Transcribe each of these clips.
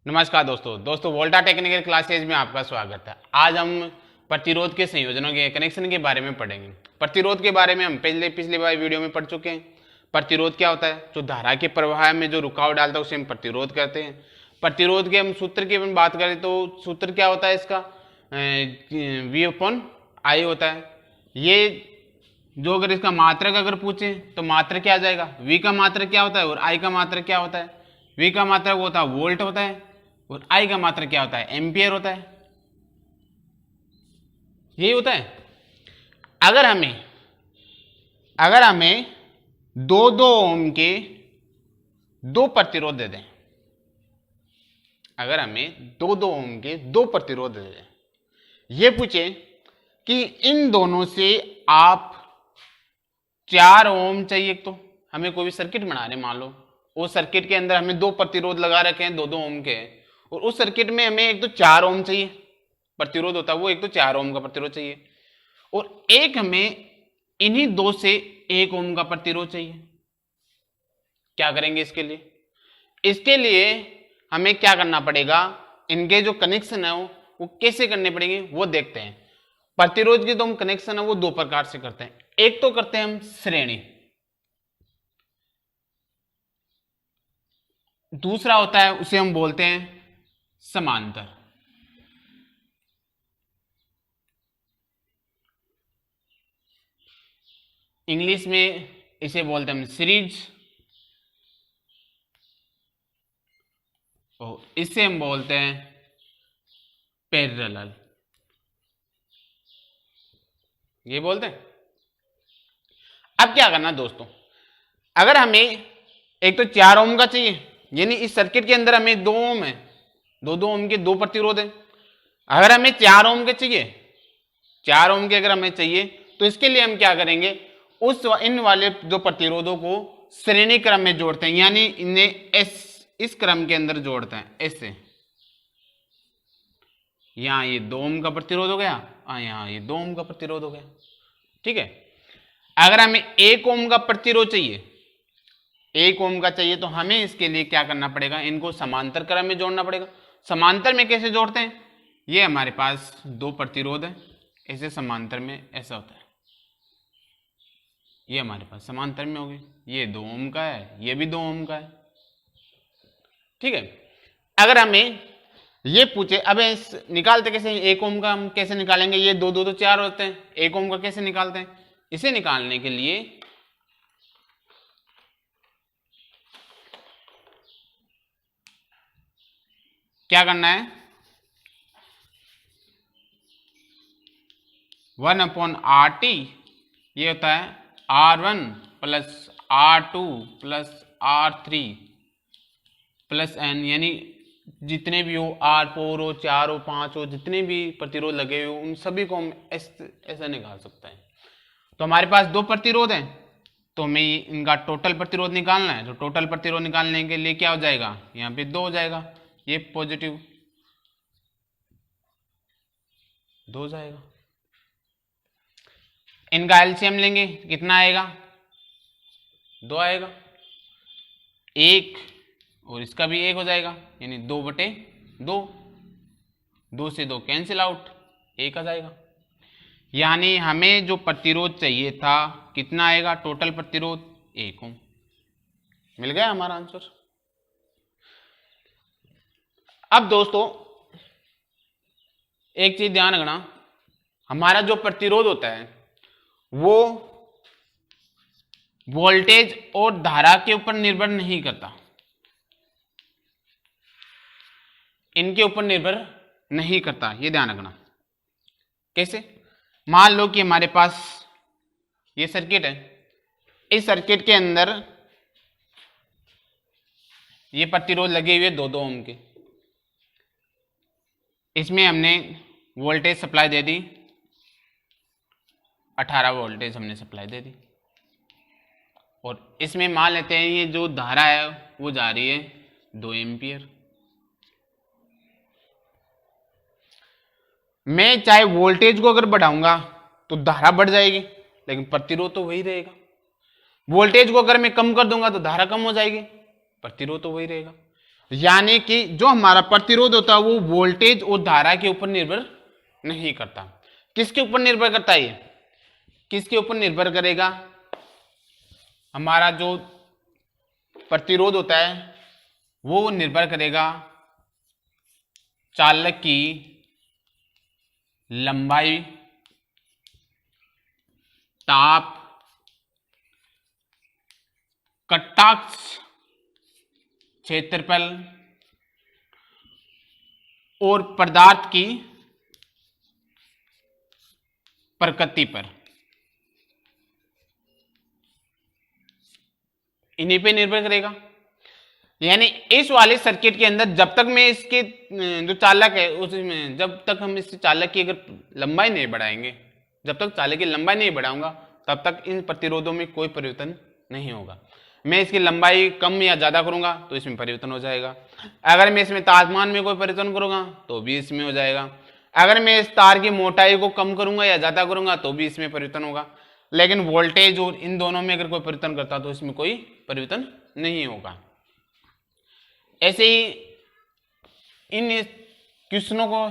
नमस्कार दोस्तों वोल्टा technical classes में आपका स्वागत है। आज हम प्रतिरोध के संयोजनों के कनेक्शन के बारे में पढ़ेंगे। प्रतिरोध के बारे में हम पिछली बार वीडियो में पढ़ चुके हैं। प्रतिरोध क्या होता है? जो धारा के प्रवाह में जो रुकावट डालता है उसे हम प्रतिरोध कहते हैं। प्रतिरोध के हम सूत्र की बात करें तो सूत्र क्या होता है इसका? V/I होता है। ये जो अगर इसका मात्रक अगर पूछे तो मात्रक क्या आ जाएगा? V का मात्रक क्या होता है और I का मात्रक क्या होता है? V का मात्रक होता है वोल्ट होता है और I का मात्रक क्या होता है? एम्पियर होता है। यही होता है। अगर हमें 2 ओम के 2 प्रतिरोध दे दें, अगर हमें 2 ओम के 2 प्रतिरोध दे दें, ये पूछे कि इन दोनों से आप 4 ओम चाहिए, तो हमें कोई भी सर्किट बना रहे, मान लो उस सर्किट के अंदर हमें 2 प्रतिरोध लगा रखे हैं 2 ओम के, और उस सर्किट में हमें एक तो 4 ओम चाहिए प्रतिरोध होता है, वो एक तो 4 ओम का प्रतिरोध चाहिए, और एक हमें इन्हीं 2 से 1 ओम का प्रतिरोध चाहिए। क्या करेंगे इसके लिए? इसके लिए हमें क्या करना पड़ेगा? इनके जो कनेक्शन है वो कैसे करने पड़ेंगे वो देखते हैं। प्रतिरोध के जो हम कनेक्शन है वो 2 प्रकार से करते हैं। एक तो करते हैं हम श्रेणी, दूसरा होता है उसे हम बोलते हैं समांतर। इंग्लिश में इसे बोलते हैं सीरीज, और इसे हम बोलते हैं पैरेलल। ये बोलते हैं। अब क्या करना दोस्तों, अगर हमें एक तो 4 ओम का चाहिए, यानी इस सर्किट के अंदर हमें 2 ओम है, 2 ओम के 2 प्रतिरोध है। अगर हमें 4 ओम के चाहिए, 4 ओम के अगर हमें चाहिए, तो इसके लिए हम क्या करेंगे? इन वाले जो प्रतिरोधों को श्रेणी क्रम में जोड़ते हैं, यानी इन्हें इस क्रम के अंदर जोड़ते हैं ऐसे। यहां ये 2 ओम का प्रतिरोध हो गया, यहां ये 2 ओम का प्रतिरोध हो गया। ठीक है। अगर हमें 1 ओम का प्रतिरोध चाहिए, 1 ओम का चाहिए, तो हमें इसके लिए क्या करना पड़ेगा? इनको समांतर क्रम में जोड़ना पड़ेगा। समांतर में कैसे जोड़ते हैं? ये हमारे पास 2 प्रतिरोध है, ऐसे समांतर में ऐसा होता है। ये हमारे पास समांतर में हो गए, ये 2 ओम का है, ये भी 2 ओम का है। ठीक है। अगर हमें ये पूछे, अब निकालते कैसे? 1 ओम का हम कैसे निकालेंगे? ये 2 2 तो 4 होते हैं, 1 ओम का कैसे निकालते हैं? इसे निकालने के लिए क्या करना है? 1/RT, ये होता है R1 plus R2 plus R3 plus N, यानी जितने भी हो, R4 हो, 4 हो, 5 हो, जितने भी प्रतिरोध लगे हो उन सभी को हम ऐसा निकाल सकते हैं। तो हमारे पास 2 प्रतिरोध हैं, तो हमें इनका टोटल प्रतिरोध निकालना है। तो टोटल प्रतिरोध निकालने के लिए क्या हो जाएगा? यहाँ पे 2 हो जाएगा, ये पॉजिटिव 2 हो जाएगा। इनका एलसीएम लेंगे, कितना आएगा? 2 आएगा। 1 और इसका भी 1 हो जाएगा, यानी 2/2। 2 से 2 कैंसिल आउट, 1 आ जाएगा। यानी हमें जो प्रतिरोध चाहिए था कितना आएगा? टोटल प्रतिरोध 1 ओम। मिल गया हमारा आंसर। अब दोस्तों एक चीज ध्यान रखना, हमारा जो प्रतिरोध होता है वो वोल्टेज और धारा के ऊपर निर्भर नहीं करता, इनके ऊपर निर्भर नहीं करता, ये ध्यान रखना। कैसे? मान लो कि हमारे पास ये सर्किट है, इस सर्किट के अंदर ये प्रतिरोध लगे हुए 2 ओम के, इसमें हमने वोल्टेज सप्लाई दे दी, 18 वोल्टेज हमने सप्लाई दे दी, और इसमें मान लेते हैं ये जो धारा है वो जा रही है 2 एम्पियर। मैं चाहे वोल्टेज को अगर बढ़ाऊंगा तो धारा बढ़ जाएगी, लेकिन प्रतिरोध तो वही रहेगा। वोल्टेज को अगर मैं कम कर दूंगा तो धारा कम हो जाएगी, प्रतिरोध तो वही रहेगा। यानी कि जो हमारा प्रतिरोध होता है वो वोल्टेज और धारा के ऊपर निर्भर नहीं करता। किसके ऊपर निर्भर करता है? ये किसके ऊपर निर्भर करेगा? हमारा जो प्रतिरोध होता है वो निर्भर करेगा चालक की लंबाई, ताप, कटाक्ष क्षेत्रफल और पदार्थ की प्रकृति पर। इन्हीं पे निर्भर करेगा। यानी इस वाले सर्किट के अंदर जब तक मैं इसके जो चालक है उसमें, जब तक हम इस चालक की अगर लंबाई नहीं बढ़ाएंगे, जब तक चालक की लंबाई नहीं बढ़ाऊंगा तब तक इन प्रतिरोधों में कोई परिवर्तन नहीं होगा। मैं इसकी लंबाई कम या ज्यादा करूंगा तो इसमें परिवर्तन हो जाएगा। अगर मैं इसमें तापमान में कोई परिवर्तन करूंगा तो भी इसमें हो जाएगा। अगर मैं इस तार की मोटाई को कम करूंगा या ज्यादा करूंगा तो भी इसमें परिवर्तन होगा। लेकिन वोल्टेज और इन दोनों में अगर कोई परिवर्तन करता तो इसमें कोई परिवर्तन नहीं होगा। ऐसे ही इन क्वेश्चनों को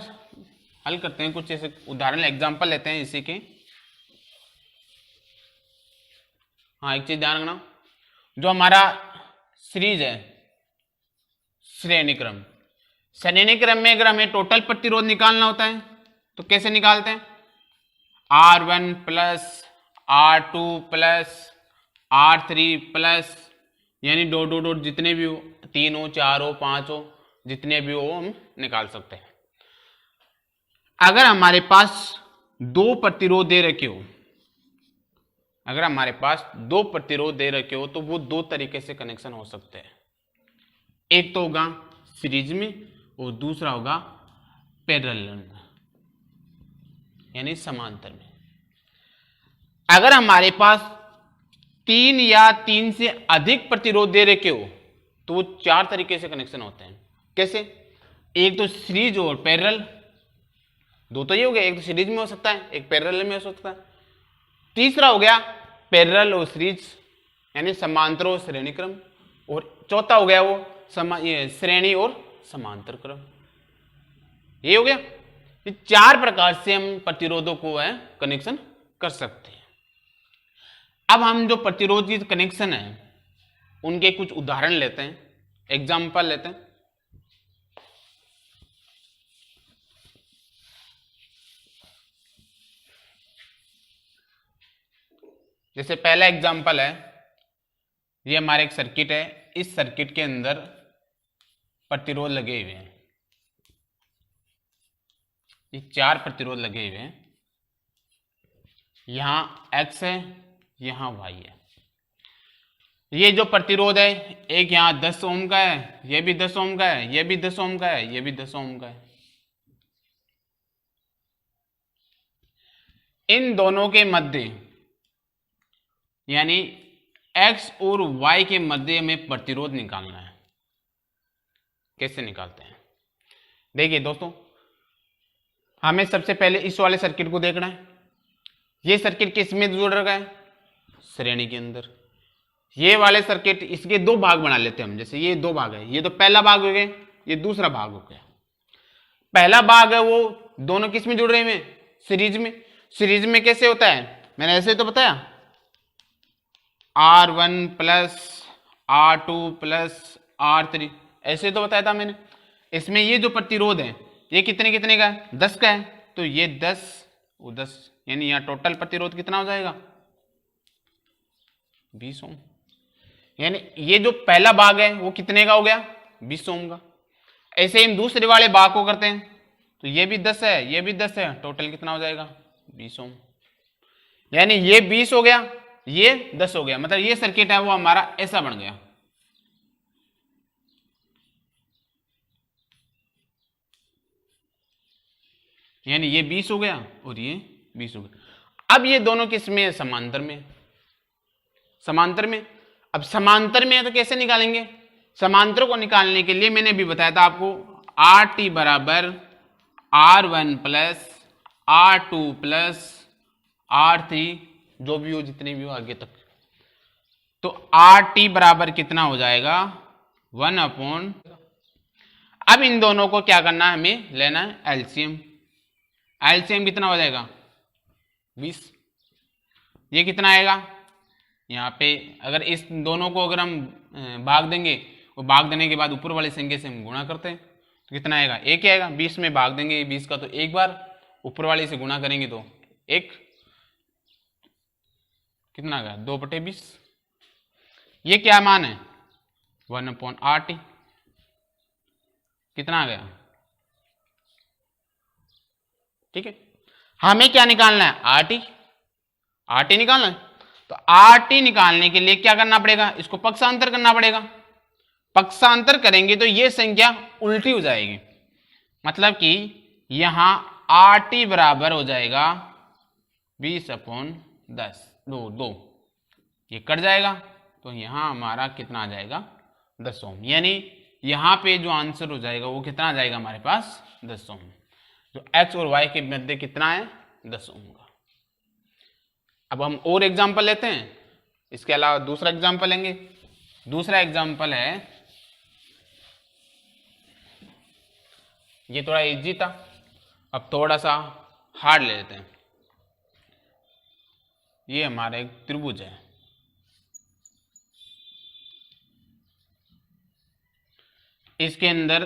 हल करते हैं। कुछ ऐसे उदाहरण एग्जांपल लेते हैं इसी के। हाँ, एक चीज ध्यान रखना, जो हमारा सीरीज है श्रेणी क्रम, श्रेणी क्रम में अगर हमें टोटल प्रतिरोध निकालना होता है तो कैसे निकालते हैं? R1 plus R2 plus R3 plus, यानी डॉट डॉट डॉट जितने भी हो, 3 हो 4 हो 5 हो, जितने भी हो हम निकाल सकते हैं। अगर हमारे पास दो प्रतिरोध दे रखे हो, अगर हमारे पास दो प्रतिरोध दे रखे हो तो वो दो तरीके से कनेक्शन हो सकते हैं। एक तो होगा सीरीज में और दूसरा होगा पैरेलल यानी समांतर में। अगर हमारे पास 3 या 3 से अधिक प्रतिरोध दे रखे हो तो वो 4 तरीके से कनेक्शन होते हैं। कैसे? एक तो सीरीज और पैरेलल, दो तो ये हो गया, एक तो सीरीज में हो सकता है, एक पैरेलल में हो सकता है। तीसरा हो गया पैरेलल और सीरीज यानी समांतर और श्रेणी क्रम, और चौथा हो गया वो श्रेणी और समांतर क्रम। ये हो गया। ये 4 प्रकार से हम प्रतिरोधों को है कनेक्शन कर सकते हैं। अब हम जो प्रतिरोध की कनेक्शन है उनके कुछ उदाहरण लेते हैं, एग्जाम्पल लेते हैं। जैसे पहला एग्जाम्पल है, ये हमारा एक सर्किट है, इस सर्किट के अंदर प्रतिरोध लगे हुए हैं, ये 4 प्रतिरोध लगे हुए हैं। यहां X है, यहां Y है। ये जो प्रतिरोध है एक यहां 10 ओम का है, ये भी 10 ओम का है, ये भी 10 ओम का है, ये भी 10 ओम का है। इन दोनों के मध्य यानी X और Y के मध्य में प्रतिरोध निकालना है। कैसे निकालते हैं? देखिए दोस्तों, हमें सबसे पहले इस वाले सर्किट को देखना है। ये सर्किट किस में जुड़ रखा है? श्रेणी के अंदर। ये वाले सर्किट, इसके 2 भाग बना लेते हैं हम। जैसे ये 2 भाग है, ये तो पहला भाग हो गया, ये दूसरा भाग हो गया। पहला भाग है वो दोनों किस में जुड़ रहे हैं? सीरीज में। सीरीज में कैसे होता है? मैंने ऐसे तो बताया, R1 plus R2 plus R3, ऐसे तो बताया था मैंने। इसमें ये जो प्रतिरोध है ये कितने कितने का है? 10 का है। तो ये 10 वो 10, यानी यहाँ टोटल प्रतिरोध कितना हो जाएगा? 20 ओम। यानी ये जो पहला भाग है वो कितने का हो गया? 20 ओम का। ऐसे ही हम दूसरे वाले भाग को करते हैं, तो ये भी 10 है, ये भी 10 है, टोटल कितना हो जाएगा? 20 ओम। यानी ये 20 हो गया, ये 10 हो गया। मतलब ये सर्किट है वो हमारा ऐसा बन गया। यानी ये 20 हो गया और ये 20 हो गया। अब ये दोनों किस में? समांतर में। समांतर में। अब समांतर में है तो कैसे निकालेंगे? समांतर को निकालने के लिए मैंने भी बताया था आपको, RT बराबर R1 plus R2 plus R3, जो भी हो, जितने भी हो आगे तक। तो RT बराबर कितना हो जाएगा? 1 अपॉन अब इन दोनों को क्या करना है, हमें लेना है एलसीएम। एलसीएम कितना हो जाएगा 20। ये कितना आएगा, यहाँ पे अगर इस दोनों को अगर हम भाग देंगे, वो भाग देने के बाद ऊपर वाली संख्या से हम गुणा करते हैं तो कितना आएगा, एक ही आएगा। 20 में भाग देंगे 20 का तो एक बार, ऊपर वाले से गुणा करेंगे तो एक, कितना आ गया 2/20। ये क्या मान है 1/RT, कितना आ गया, ठीक है। हमें क्या निकालना है, आरटी, आरटी निकालना है। तो आरटी निकालने के लिए क्या करना पड़ेगा, इसको पक्षांतर करना पड़ेगा। पक्षांतर करेंगे तो ये संख्या उल्टी हो जाएगी, मतलब कि यहां आरटी बराबर हो जाएगा 20/10, 2 ये कट जाएगा तो यहां हमारा कितना आ जाएगा 10 ओम। यानी यहां पे जो आंसर हो जाएगा वो कितना आ जाएगा हमारे पास 10 ओम। जो x और y के मध्य कितना है 10 ओम का। अब हम और एग्जांपल लेते हैं, इसके अलावा दूसरा एग्जांपल लेंगे। दूसरा एग्जांपल है, ये थोड़ा इजी था, अब थोड़ा सा हार्ड ले लेते हैं। ये हमारा एक त्रिभुज है, इसके अंदर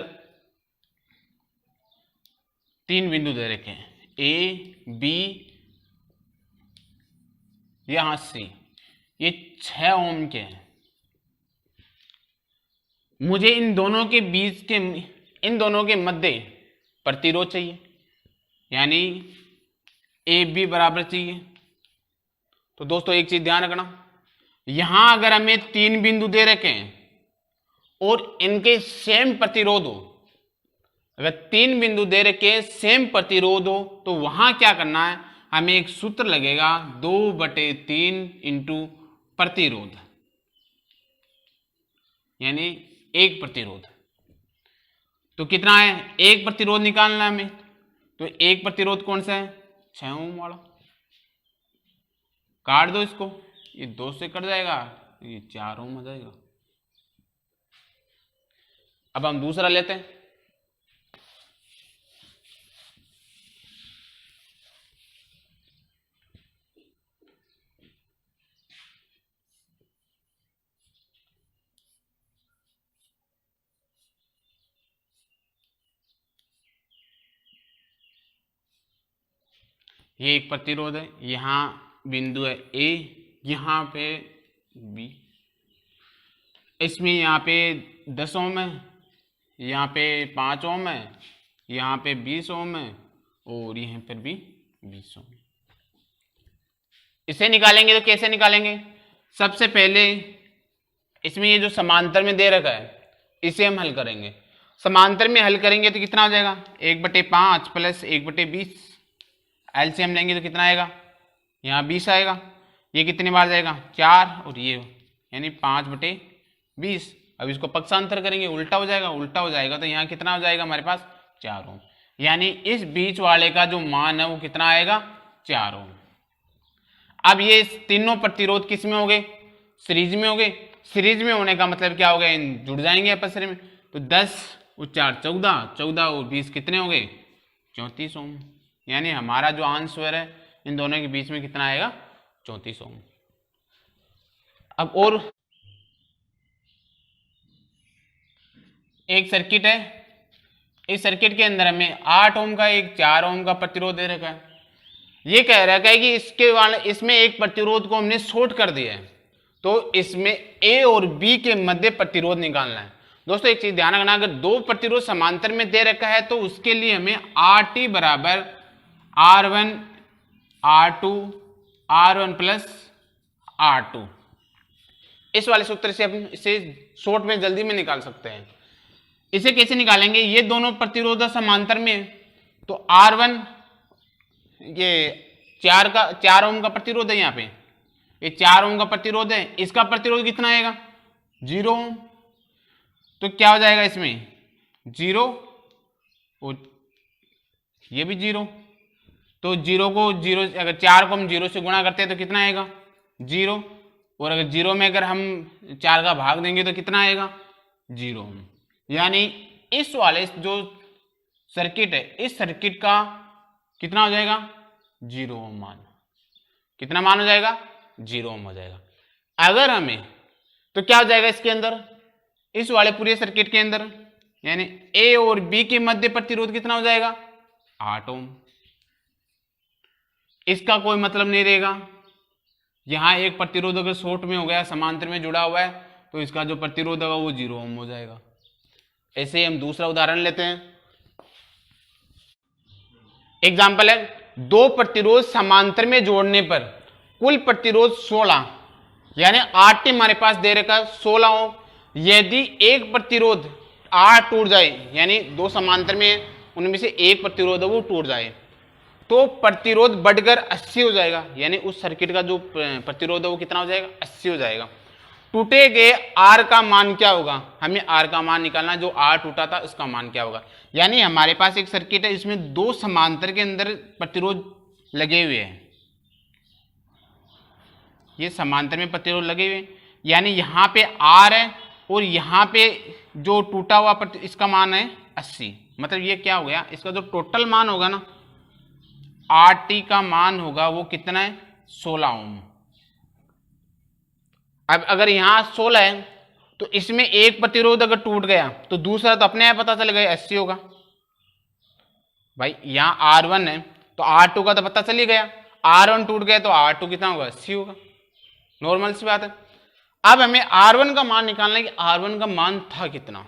3 बिंदु दे रखे हैं, ए बी यहां सी, ये 6 ओम के हैं। मुझे इन दोनों के बीच के, इन दोनों के मध्य प्रतिरोध चाहिए, यानी ए बी बराबर चाहिए। तो दोस्तों एक चीज ध्यान रखना, यहां अगर हमें 3 बिंदु दे रखे हैं और इनके सेम प्रतिरोध हो, अगर 3 बिंदु दे रखे सेम प्रतिरोध हो तो वहां क्या करना है, हमें एक सूत्र लगेगा 2/3 इंटू प्रतिरोध, यानी एक प्रतिरोध। तो कितना है, एक प्रतिरोध निकालना है हमें। तो एक प्रतिरोध कौन सा है 6 ओम वाला, काट दो इसको, ये 2 से कट जाएगा, ये 4 ओम हो जाएगा। अब हम दूसरा लेते हैं, ये एक प्रतिरोध है, यहां बिंदु है ए, यहां पे बी, इसमें यहाँ पे 10 ओम है, यहाँ पे 5 ओम है, यहाँ पे 20 ओम है और यहाँ पर भी 20 ओम। इसे निकालेंगे तो कैसे निकालेंगे, सबसे पहले इसमें ये जो समांतर में दे रखा है इसे हम हल करेंगे। समांतर में हल करेंगे तो कितना हो जाएगा 1/5 प्लस 1/20, एलसीएम लेंगे तो कितना आएगा, यहाँ 20 आएगा, ये कितने बार जाएगा 4 और ये यानी 5/20। अब इसको पक्षांतर करेंगे उल्टा हो जाएगा, उल्टा हो जाएगा तो यहाँ कितना हो जाएगा हमारे पास 4 ओम, यानी इस बीच वाले का जो मान है वो कितना आएगा 4 ओम। अब ये तीनों प्रतिरोध किस में हो गए, सीरीज में हो गए। सीरीज में होने का मतलब क्या हो गया, इन जुड़ जाएंगे आपस में। तो 10 और 4 14, 14 और 20 कितने हो गए 34 ओम, यानी हमारा जो आंसर है इन दोनों के बीच में कितना आएगा 34 ओम। अब और एक सर्किट है, इस सर्किट के अंदर हमें 8 ओम का एक 4 ओम का प्रतिरोध दे रखा है। ये कह रहा है कि इसमें एक प्रतिरोध को हमने शॉर्ट कर दिया है, तो इसमें ए और बी के मध्य प्रतिरोध निकालना है। दोस्तों एक चीज ध्यान रखना, अगर 2 प्रतिरोध समांतर में दे रखा है तो उसके लिए हमें RT बराबर R1 R2 R1 plus R2, इस वाले सूत्र से हम इसे शॉर्ट में जल्दी में निकाल सकते हैं। इसे कैसे निकालेंगे, ये दोनों प्रतिरोध समांतर में, तो R1 ये 4 ओम का प्रतिरोध है, यहाँ पे ये 4 ओम का प्रतिरोध है, इसका प्रतिरोध कितना आएगा 0 ओम। तो क्या हो जाएगा इसमें 0 और ये भी 0, तो 0 को 0, अगर 4 को हम 0 से गुणा करते हैं तो कितना आएगा 0, और अगर 0 में अगर हम 4 का भाग देंगे तो कितना आएगा 0 ओम। यानी इस वाले जो सर्किट है, इस सर्किट का कितना हो जाएगा, 0 ओम मान। कितना मान हो जाएगा, 0 ओम हो जाएगा। अगर हमें तो क्या हो जाएगा इसके अंदर, इस वाले पूरे सर्किट के अंदर यानी ए और बी के मध्य प्रतिरोध कितना हो जाएगा, 8 ओम। इसका कोई मतलब नहीं रहेगा। यहां एक प्रतिरोध अगर शॉर्ट में हो गया, समांतर में जुड़ा हुआ है, तो इसका जो प्रतिरोध होगा वो 0 ओम हो जाएगा। ऐसे ही हम दूसरा उदाहरण लेते हैं। एग्जाम्पल है, दो प्रतिरोध समांतर में जोड़ने पर कुल प्रतिरोध 16 यानी 8 हमारे पास दे रखा 16 ओम। यदि एक प्रतिरोध 8 टूट जाए, यानी दो समांतर में उनमें से एक प्रतिरोध है वो टूट जाए, तो प्रतिरोध बढ़कर 80 हो जाएगा। यानी उस सर्किट का जो प्रतिरोध है वो कितना हो जाएगा, 80 हो जाएगा। टूटे गए आर का मान क्या होगा, हमें आर का मान निकालना, जो आर टूटा था उसका मान क्या होगा। यानी हमारे पास एक सर्किट है, इसमें दो समांतर के अंदर प्रतिरोध लगे हुए हैं, ये समांतर में प्रतिरोध लगे हुए हैं, यानी यहां पे आर है और यहां पे जो टूटा हुआ इसका मान है 80। मतलब ये क्या हो गया, इसका जो टोटल मान होगा ना, आर टी का मान होगा वो कितना है, 16 ओम। अब अगर यहां 16 है तो इसमें एक प्रतिरोध अगर टूट गया तो दूसरा तो अपने आप पता चल गया 80 होगा। भाई यहां R1 है तो R2 का तो पता चल ही गया, R1 टूट गया तो R2 कितना होगा, 80 होगा। नॉर्मल सी बात है। अब हमें R1 का मान निकालना है कि R1 का मान था कितना।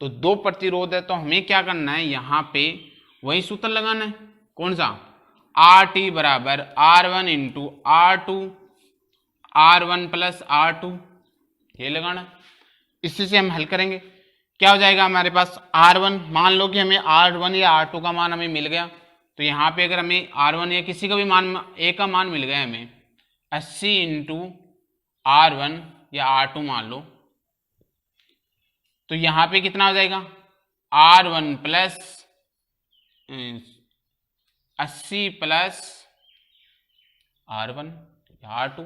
तो दो प्रतिरोध है तो हमें क्या करना है, यहां पे वही सूत्र लगाना है। कौन सा, RT बराबर R1 into R2 R1 plus R2, ये लगाना। इसी से हम हल करेंगे। क्या हो जाएगा हमारे पास, R1 मान लो कि हमें R1 या R2 का मान हमें मिल गया, तो यहाँ पे अगर हमें R1 या किसी का भी मान A का मान मिल गया हमें 80 इंटू R1 या R2 मान लो, तो यहाँ पे कितना हो जाएगा, R1 प्लस 80 प्लस R1 या R2,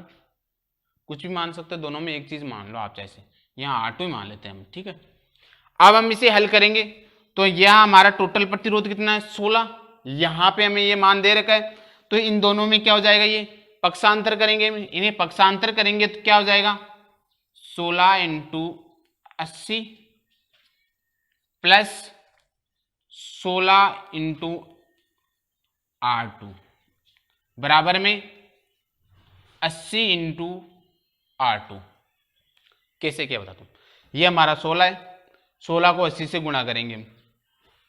कुछ भी मान सकते, दोनों में एक चीज मान लो आप, जैसे यहाँ R2 ही मान लेते हैं हम, ठीक है। अब हम इसे हल करेंगे तो यह हमारा टोटल प्रतिरोध कितना है, 16। यहां पे हमें ये मान दे रखा है, तो इन दोनों में क्या हो जाएगा, ये पक्षांतर करेंगे, इन्हें पक्षांतर करेंगे तो क्या हो जाएगा, 16 इंटू 80 प्लस 16 इंटू R2 बराबर में 80 इंटू R2। कैसे क्या बताता हूं, ये हमारा 16 है, 16 को 80 से गुणा करेंगे हम,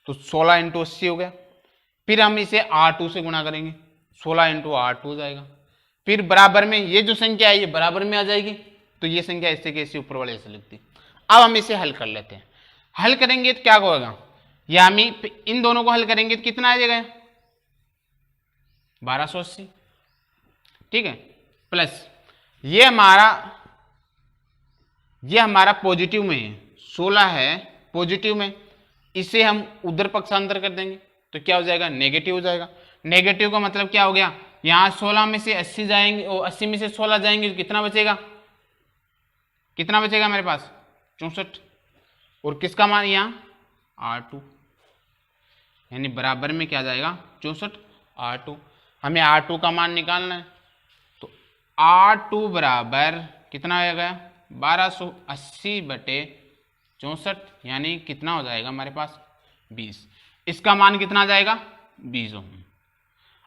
तो 16 इंटू 80 हो गया। फिर हम इसे R2 से गुणा करेंगे, 16 इंटू R2 हो जाएगा। फिर बराबर में ये जो संख्या है ये बराबर में आ जाएगी, तो ये संख्या इससे कैसे ऊपर वाले ऐसे लिखती। अब हम इसे हल कर लेते हैं। हल करेंगे तो क्या होगा, या हम इन दोनों को हल करेंगे तो कितना आ जाएगा, 1280, ठीक है। प्लस ये हमारा पॉजिटिव में है, 16 है पॉजिटिव में, इसे हम उधर पक्षांतर कर देंगे तो क्या हो जाएगा, नेगेटिव हो जाएगा। नेगेटिव का मतलब क्या हो गया, यहां 16 में से 80 जाएंगे और 80 में से 16 जाएंगे तो कितना बचेगा, कितना बचेगा हमारे पास, 64। और किसका मान यहां R2, यानी बराबर में क्या जाएगा, 64 R2। हमें R2 का मान निकालना है, तो R2 बराबर कितना आएगा, 1280 बटे 64, यानी कितना हो जाएगा हमारे पास 20। इसका मान कितना आ जाएगा, 20 ओम।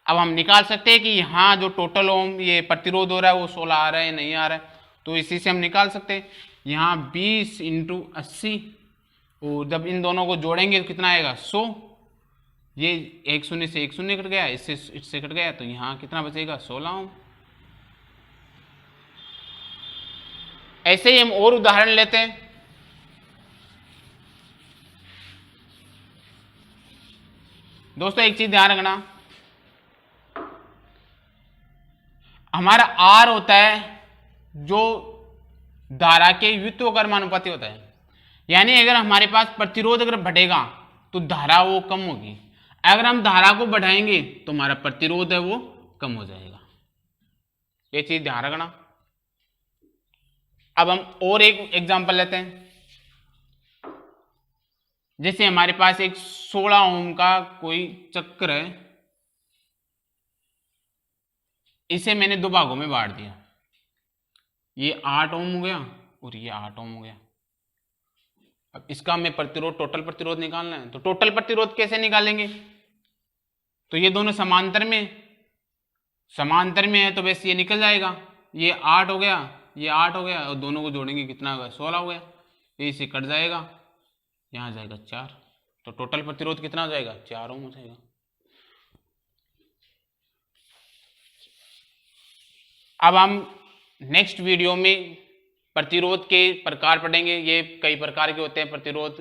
अब हम निकाल सकते हैं कि यहाँ जो टोटल ओम ये प्रतिरोध हो रहा है वो 16 आ रहा है नहीं आ रहा है, तो इसी से हम निकाल सकते हैं। यहाँ 20 इंटू 80, और जब इन दोनों को जोड़ेंगे तो कितना आएगा, 100। ये एक शून्य से एक शून्य कट गया, इससे कट गया, तो यहाँ कितना बचेगा, 16 ओम। ऐसे ही हम और उदाहरण लेते हैं। दोस्तों एक चीज ध्यान रखना, हमारा R होता है जो धारा के व्युत्व कर्मानुपाती होता है, यानी अगर हमारे पास प्रतिरोध अगर बढ़ेगा तो धारा वो कम होगी, अगर हम धारा को बढ़ाएंगे तो हमारा प्रतिरोध है वो कम हो जाएगा। ये चीज ध्यान रखना। अब हम और एक एग्जांपल लेते हैं। जैसे हमारे पास एक 16 ओम का कोई चक्र है, इसे मैंने दो भागों में बांट दिया, ये 8 ओम हो गया और ये 8 ओम हो गया। अब इसका हमें प्रतिरोध, टोटल प्रतिरोध निकालना है, तो टोटल प्रतिरोध कैसे निकालेंगे? तो ये दोनों समांतर में है, तो वैसे ये निकल जाएगा, ये 8 हो गया, ये 8 हो गया, और दोनों को जोड़ेंगे कितना होगा? 16 हो गया, ये इसे कट जाएगा, यहाँ जाएगा 4, तो टोटल प्रतिरोध कितना हो जाएगा? 4 ओम हो जाएगा। अब हम नेक्स्ट वीडियो में प्रतिरोध के प्रकार पढ़ेंगे। ये कई प्रकार के होते हैं प्रतिरोध,